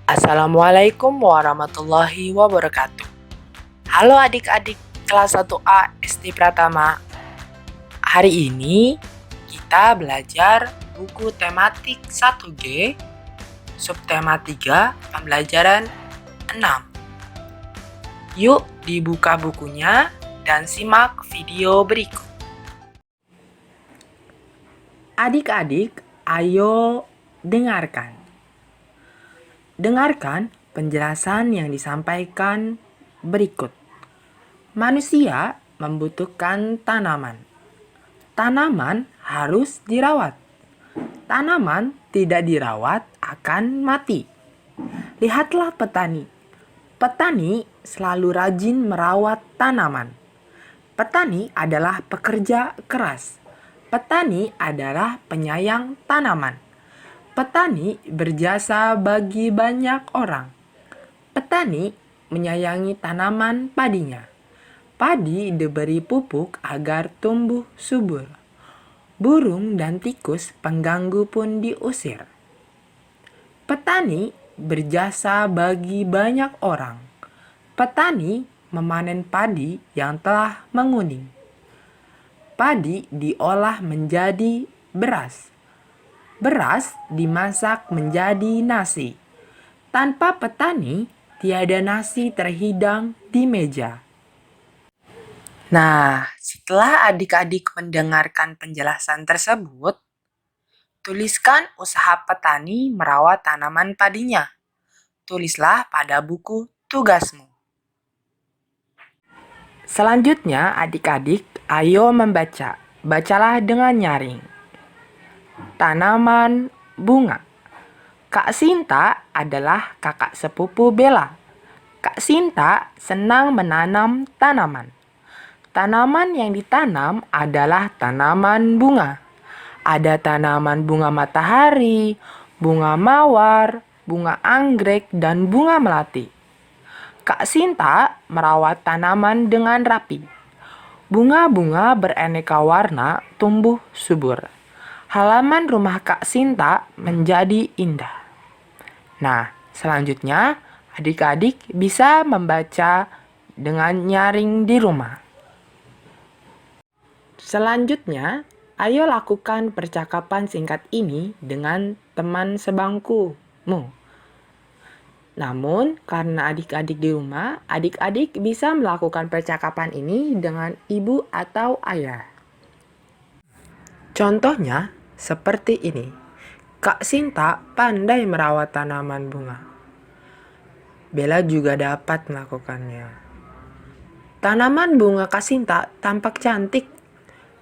Assalamualaikum warahmatullahi wabarakatuh. Halo adik-adik kelas 1A SD Pratama. Hari ini kita belajar buku tematik 1G, subtema 3, pembelajaran 6. Yuk dibuka bukunya dan simak video berikut. Adik-adik, ayo dengarkan. Dengarkan penjelasan yang disampaikan berikut. Manusia membutuhkan tanaman. Tanaman harus dirawat. Tanaman tidak dirawat akan mati. Lihatlah petani. Petani selalu rajin merawat tanaman. Petani adalah pekerja keras. Petani adalah penyayang tanaman. Petani berjasa bagi banyak orang. Petani menyayangi tanaman padinya. Padi diberi pupuk agar tumbuh subur. Burung dan tikus pengganggu pun diusir. Petani berjasa bagi banyak orang. Petani memanen padi yang telah menguning. Padi diolah menjadi beras. Beras dimasak menjadi nasi. Tanpa petani, tiada nasi terhidang di meja. Nah, setelah adik-adik mendengarkan penjelasan tersebut, tuliskan usaha petani merawat tanaman padinya. Tulislah pada buku tugasmu. Selanjutnya, adik-adik, ayo membaca. Bacalah dengan nyaring. Tanaman bunga. Kak Sinta adalah kakak sepupu Bella. Kak Sinta senang menanam tanaman. Tanaman yang ditanam adalah tanaman bunga. Ada tanaman bunga matahari, bunga mawar, bunga anggrek, dan bunga melati. Kak Sinta merawat tanaman dengan rapi. Bunga-bunga beraneka warna tumbuh subur. Halaman rumah Kak Sinta menjadi indah. Nah, selanjutnya adik-adik bisa membaca dengan nyaring di rumah. Selanjutnya, ayo lakukan percakapan singkat ini dengan teman sebangkumu. Namun, karena adik-adik di rumah, adik-adik bisa melakukan percakapan ini dengan ibu atau ayah. Contohnya, seperti ini. Kak Sinta pandai merawat tanaman bunga. Bella juga dapat melakukannya. Tanaman bunga Kak Sinta tampak cantik.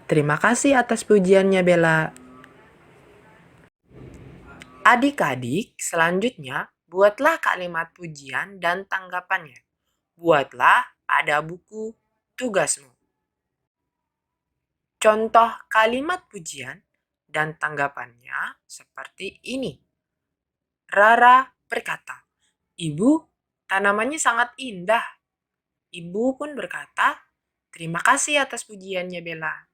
Terima kasih atas pujiannya, Bella. Adik-adik, selanjutnya buatlah kalimat pujian dan tanggapannya. Buatlah pada buku tugasmu. Contoh kalimat pujian dan tanggapannya seperti ini. Rara berkata, "Ibu, tanamannya sangat indah." Ibu pun berkata, "Terima kasih atas pujiannya, Bella."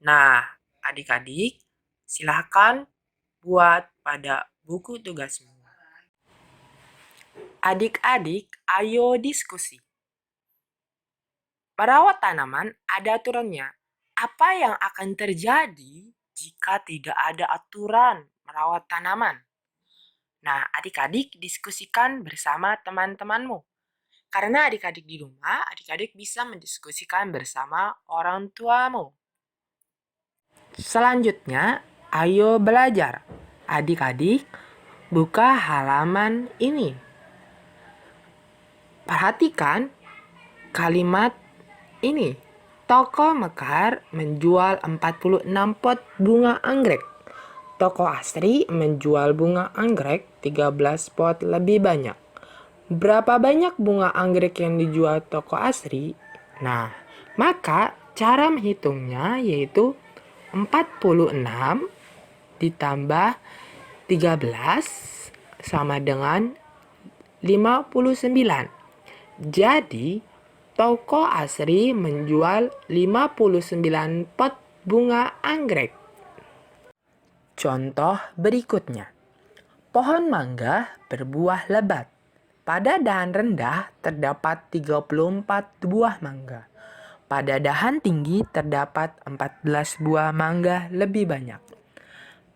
Nah, adik-adik, silakan buat pada buku tugasmu. Adik-adik, ayo diskusi. Merawat tanaman ada aturannya. Apa yang akan terjadi jika tidak ada aturan merawat tanaman? Nah, adik-adik diskusikan bersama teman-temanmu. Karena adik-adik di rumah, adik-adik bisa mendiskusikan bersama orang tuamu. Selanjutnya, ayo belajar. Adik-adik, buka halaman ini. Perhatikan kalimat ini. Toko Mekar menjual 46 pot bunga anggrek. Toko Asri menjual bunga anggrek 13 pot lebih banyak. Berapa banyak bunga anggrek yang dijual toko Asri? Nah, maka cara menghitungnya yaitu 46 ditambah 13 sama dengan 59. Jadi, toko Asri menjual 59 pot bunga anggrek. Contoh berikutnya. Pohon mangga berbuah lebat. Pada dahan rendah terdapat 34 buah mangga. Pada dahan tinggi terdapat 14 buah mangga lebih banyak.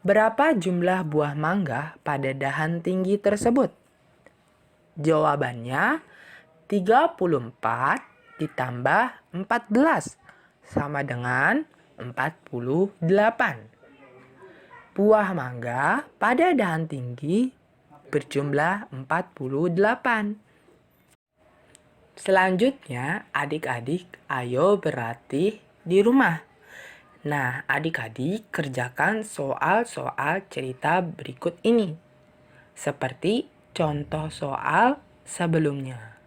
Berapa jumlah buah mangga pada dahan tinggi tersebut? Jawabannya 34 ditambah 14 sama dengan 48. Buah mangga pada dahan tinggi berjumlah 48. Selanjutnya, adik-adik, ayo berlatih di rumah. Nah, adik-adik kerjakan soal-soal cerita berikut ini. Seperti contoh soal sebelumnya.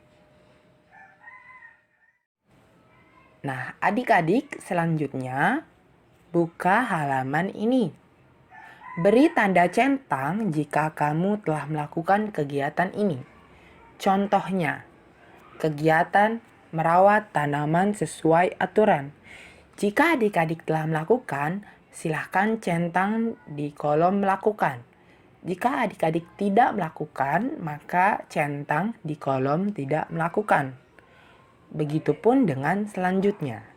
Nah, adik-adik selanjutnya buka halaman ini. Beri tanda centang jika kamu telah melakukan kegiatan ini. Contohnya, kegiatan merawat tanaman sesuai aturan. Jika adik-adik telah melakukan, silahkan centang di kolom melakukan. Jika adik-adik tidak melakukan, maka centang di kolom tidak melakukan. Begitupun dengan selanjutnya.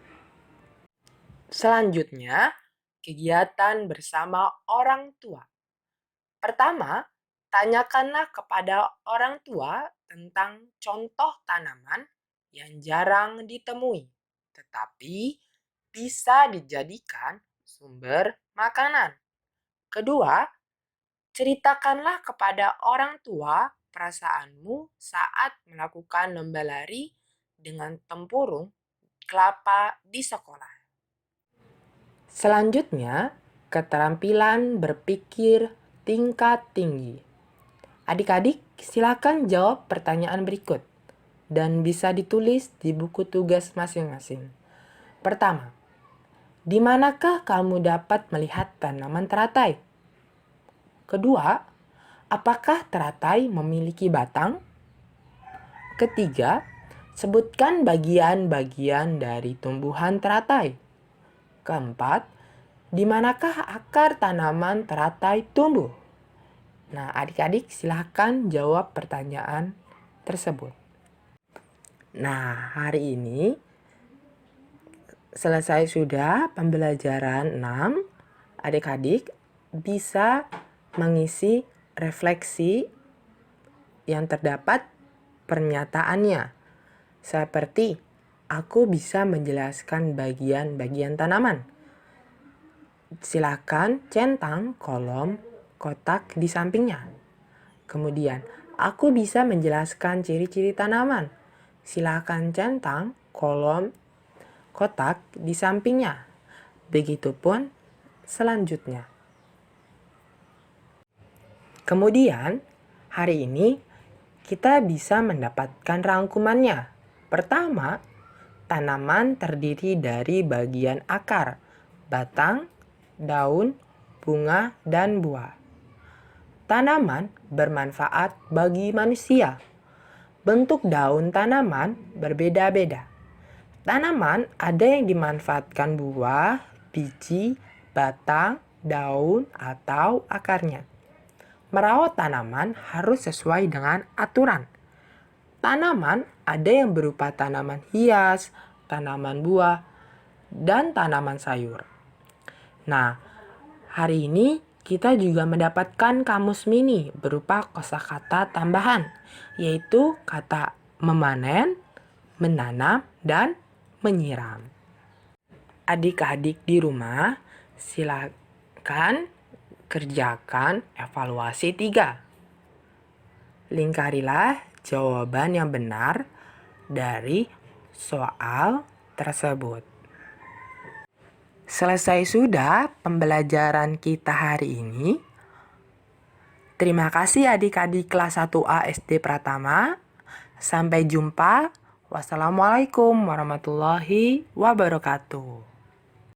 Selanjutnya, kegiatan bersama orang tua. Pertama, tanyakanlah kepada orang tua tentang contoh tanaman yang jarang ditemui, tetapi bisa dijadikan sumber makanan. Kedua, ceritakanlah kepada orang tua perasaanmu saat melakukan lomba lari dengan tempurung kelapa di sekolah. Selanjutnya, keterampilan berpikir tingkat tinggi. Adik-adik, silakan jawab pertanyaan berikut dan bisa ditulis di buku tugas masing-masing. Pertama, di manakah kamu dapat melihat tanaman teratai? Kedua, apakah teratai memiliki batang? Ketiga, sebutkan bagian-bagian dari tumbuhan teratai. Keempat, di manakah akar tanaman teratai tumbuh? Nah, adik-adik silahkan jawab pertanyaan tersebut. Nah, hari ini selesai sudah pembelajaran 6. Adik-adik bisa mengisi refleksi yang terdapat pernyataannya. Seperti, aku bisa menjelaskan bagian-bagian tanaman. Silakan centang kolom kotak di sampingnya. Kemudian, aku bisa menjelaskan ciri-ciri tanaman. Silakan centang kolom kotak di sampingnya. Begitupun selanjutnya. Kemudian, hari ini kita bisa mendapatkan rangkumannya. Pertama, tanaman terdiri dari bagian akar, batang, daun, bunga, dan buah. Tanaman bermanfaat bagi manusia. Bentuk daun tanaman berbeda-beda. Tanaman ada yang dimanfaatkan buah, biji, batang, daun, atau akarnya. Merawat tanaman harus sesuai dengan aturan. Tanaman ada yang berupa tanaman hias, tanaman buah, dan tanaman sayur. Nah, hari ini kita juga mendapatkan kamus mini berupa kosakata tambahan, yaitu kata memanen, menanam, dan menyiram. Adik-adik di rumah, silakan kerjakan evaluasi 3. Lingkarilah jawaban yang benar dari soal tersebut. Selesai sudah pembelajaran kita hari ini. Terima kasih adik-adik kelas 1A SD Pratama. Sampai jumpa. Wassalamualaikum warahmatullahi wabarakatuh.